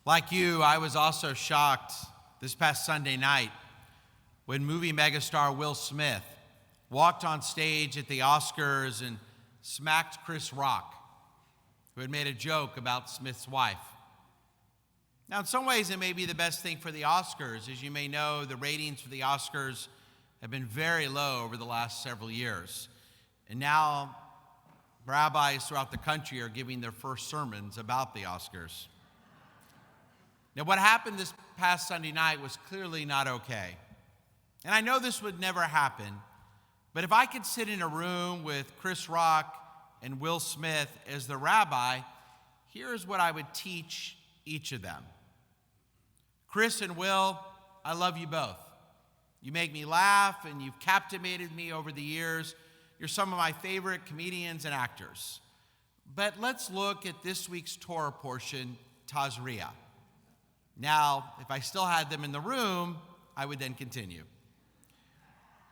Like you, I was also shocked this past Sunday night when movie megastar Will Smith walked on stage at the Oscars and smacked Chris Rock, who had made a joke about Smith's wife. Now, in some ways, it may be the best thing for the Oscars. As you may know, the ratings for the Oscars have been very low over the last several years. And now, rabbis throughout the country are giving their first sermons about the Oscars. Now, what happened this past Sunday night was clearly not okay. And I know this would never happen, but if I could sit in a room with Chris Rock and Will Smith as the rabbi, here's what I would teach each of them. Chris and Will, I love you both. You make me laugh and you've captivated me over the years. You're some of my favorite comedians and actors. But let's look at this week's Torah portion, Tazria. Now, if I still had them in the room, I would then continue.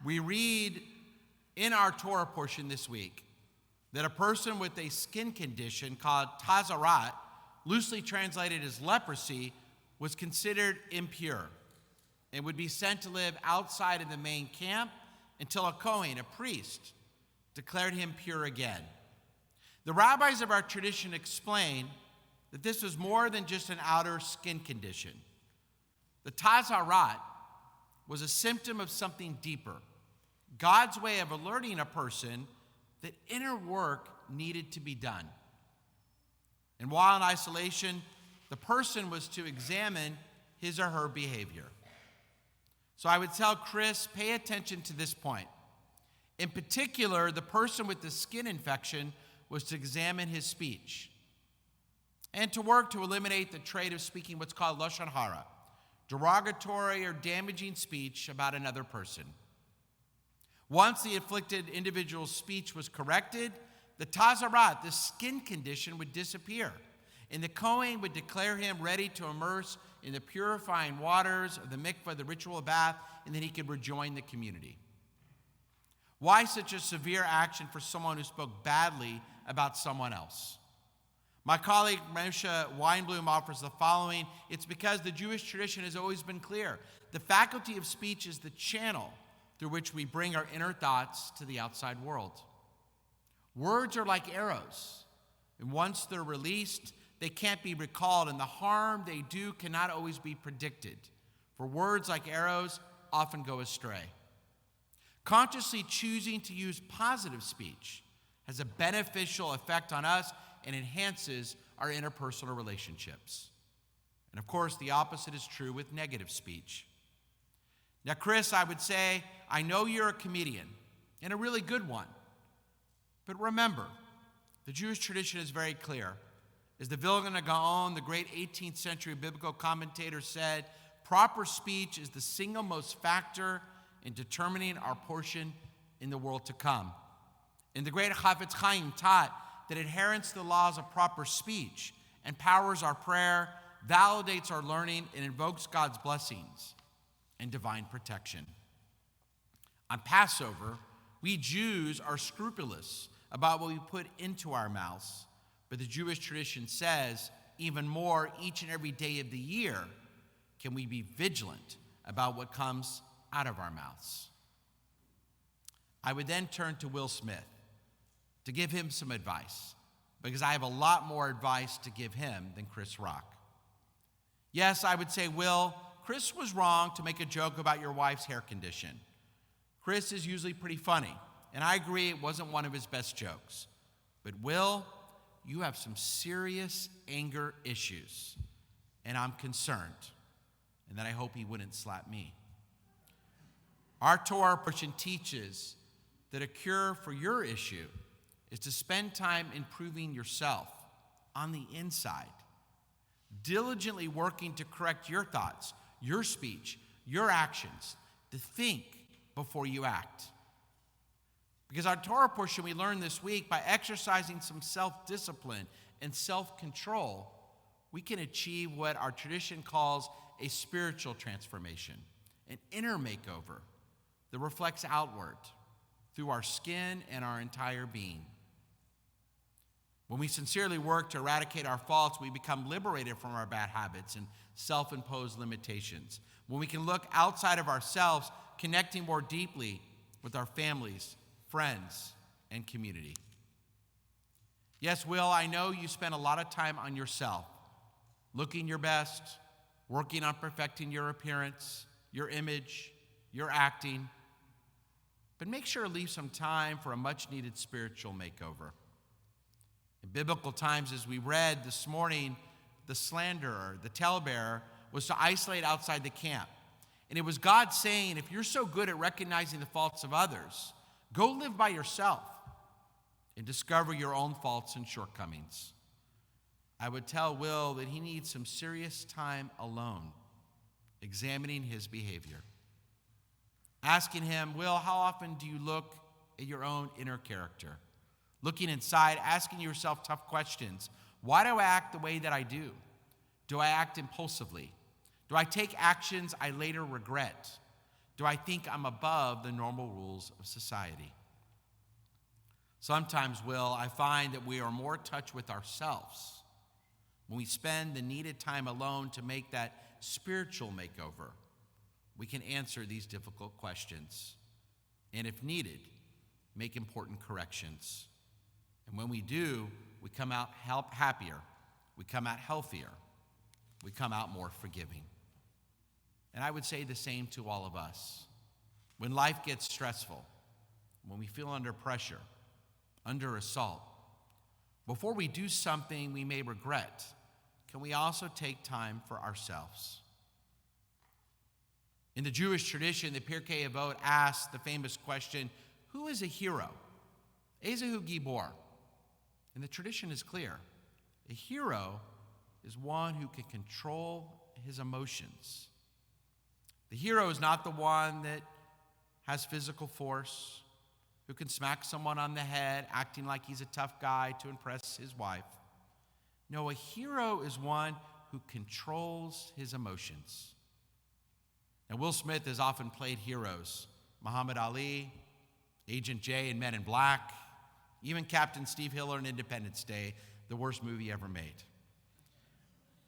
We read in our Torah portion this week that a person with a skin condition called tazarat, loosely translated as leprosy, was considered impure and would be sent to live outside of the main camp until a Kohen, a priest, declared him pure again. The rabbis of our tradition explain that this was more than just an outer skin condition. The tazarat was a symptom of something deeper, God's way of alerting a person that inner work needed to be done. And while in isolation, the person was to examine his or her behavior. So I would tell Chris, pay attention to this point. In particular, the person with the skin infection was to examine his speech and to work to eliminate the trait of speaking what's called lashon hara, derogatory or damaging speech about another person. Once the afflicted individual's speech was corrected, the tazarat, the skin condition, would disappear, and the Kohen would declare him ready to immerse in the purifying waters of the mikveh, the ritual bath, and then he could rejoin the community. Why such a severe action for someone who spoke badly about someone else? My colleague Moshe Weinblum offers the following. It's because the Jewish tradition has always been clear. The faculty of speech is the channel through which we bring our inner thoughts to the outside world. Words are like arrows, and once they're released, they can't be recalled, and the harm they do cannot always be predicted. For words, like arrows, often go astray. Consciously choosing to use positive speech has a beneficial effect on us and enhances our interpersonal relationships. And of course, the opposite is true with negative speech. Now, Chris, I would say, I know you're a comedian, and a really good one. But remember, the Jewish tradition is very clear. As the Vilna Gaon, the great 18th century biblical commentator, said, proper speech is the single most factor in determining our portion in the world to come. And the great Chafetz Chaim taught that adherence to the laws of proper speech empowers our prayer, validates our learning, and invokes God's blessings and divine protection. On Passover, we Jews are scrupulous about what we put into our mouths, but the Jewish tradition says even more each and every day of the year can we be vigilant about what comes out of our mouths. I would then turn to Will Smith to give him some advice, because I have a lot more advice to give him than Chris Rock. Yes, I would say, Will, Chris was wrong to make a joke about your wife's hair condition. Chris is usually pretty funny, and I agree it wasn't one of his best jokes. But Will, you have some serious anger issues, and I'm concerned, and that I hope he wouldn't slap me. Our Torah portion teaches that a cure for your issue is to spend time improving yourself on the inside, diligently working to correct your thoughts, your speech, your actions, to think before you act. Because our Torah portion we learned this week, by exercising some self-discipline and self-control, we can achieve what our tradition calls a spiritual transformation, an inner makeover that reflects outward through our skin and our entire being. When we sincerely work to eradicate our faults, we become liberated from our bad habits and self-imposed limitations. When we can look outside of ourselves, connecting more deeply with our families, friends, and community. Yes, Will, I know you spend a lot of time on yourself, looking your best, working on perfecting your appearance, your image, your acting. But make sure to leave some time for a much-needed spiritual makeover. In biblical times, as we read this morning, the slanderer, the talebearer, was to isolate outside the camp. And it was God saying, if you're so good at recognizing the faults of others, go live by yourself and discover your own faults and shortcomings. I would tell Will that he needs some serious time alone, examining his behavior. Asking him, Will, how often do you look at your own inner character? Looking inside, asking yourself tough questions. Why do I act the way that I do? Do I act impulsively? Do I take actions I later regret? Do I think I'm above the normal rules of society? Sometimes, Will, I find that we are more in touch with ourselves when we spend the needed time alone to make that spiritual makeover. We can answer these difficult questions, and if needed, make important corrections. And when we do, we come out happier, we come out healthier, we come out more forgiving. And I would say the same to all of us. When life gets stressful, when we feel under pressure, under assault, before we do something we may regret, can we also take time for ourselves? In the Jewish tradition, the Pirkei Avot asks the famous question, who is a hero? Ezehu Gibor. And the tradition is clear. A hero is one who can control his emotions. The hero is not the one that has physical force, who can smack someone on the head, acting like he's a tough guy to impress his wife. No, a hero is one who controls his emotions. Now, Will Smith has often played heroes. Muhammad Ali, Agent J in Men in Black, even Captain Steve Hiller in Independence Day, the worst movie ever made.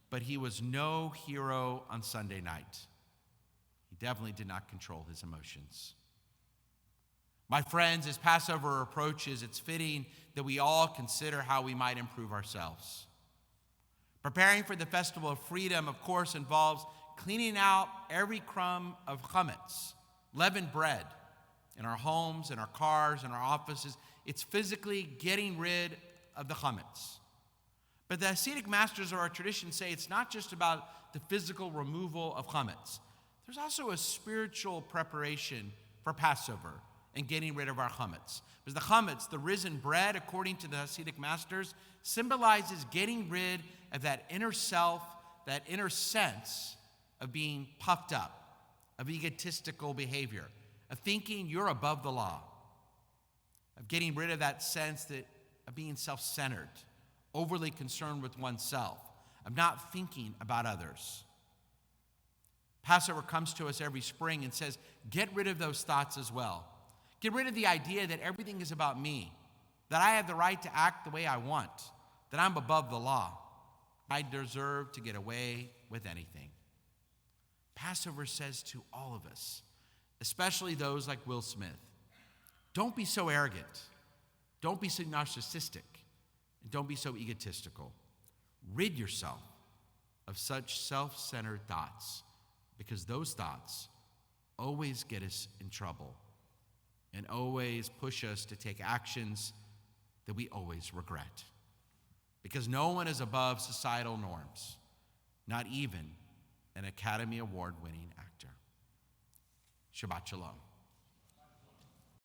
But he was no hero on Sunday night. He definitely did not control his emotions. My friends, as Passover approaches, it's fitting that we all consider how we might improve ourselves. Preparing for the Festival of Freedom, of course, involves cleaning out every crumb of chametz, leavened bread, in our homes, in our cars, in our offices. It's physically getting rid of the chametz. But the Hasidic masters of our tradition say it's not just about the physical removal of chametz. There's also a spiritual preparation for Passover and getting rid of our chametz. Because the chametz, the risen bread, according to the Hasidic masters, symbolizes getting rid of that inner self, that inner sense of being puffed up, of egotistical behavior, of thinking you're above the law, of getting rid of that sense of being self-centered, overly concerned with oneself, of not thinking about others. Passover comes to us every spring and says, get rid of those thoughts as well. Get rid of the idea that everything is about me, that I have the right to act the way I want, that I'm above the law. I deserve to get away with anything. Passover says to all of us, especially those like Will Smith, don't be so arrogant, don't be so narcissistic, and don't be so egotistical. Rid yourself of such self-centered thoughts, because those thoughts always get us in trouble and always push us to take actions that we always regret. Because no one is above societal norms, not even an Academy Award-winning actor. Shabbat Shalom.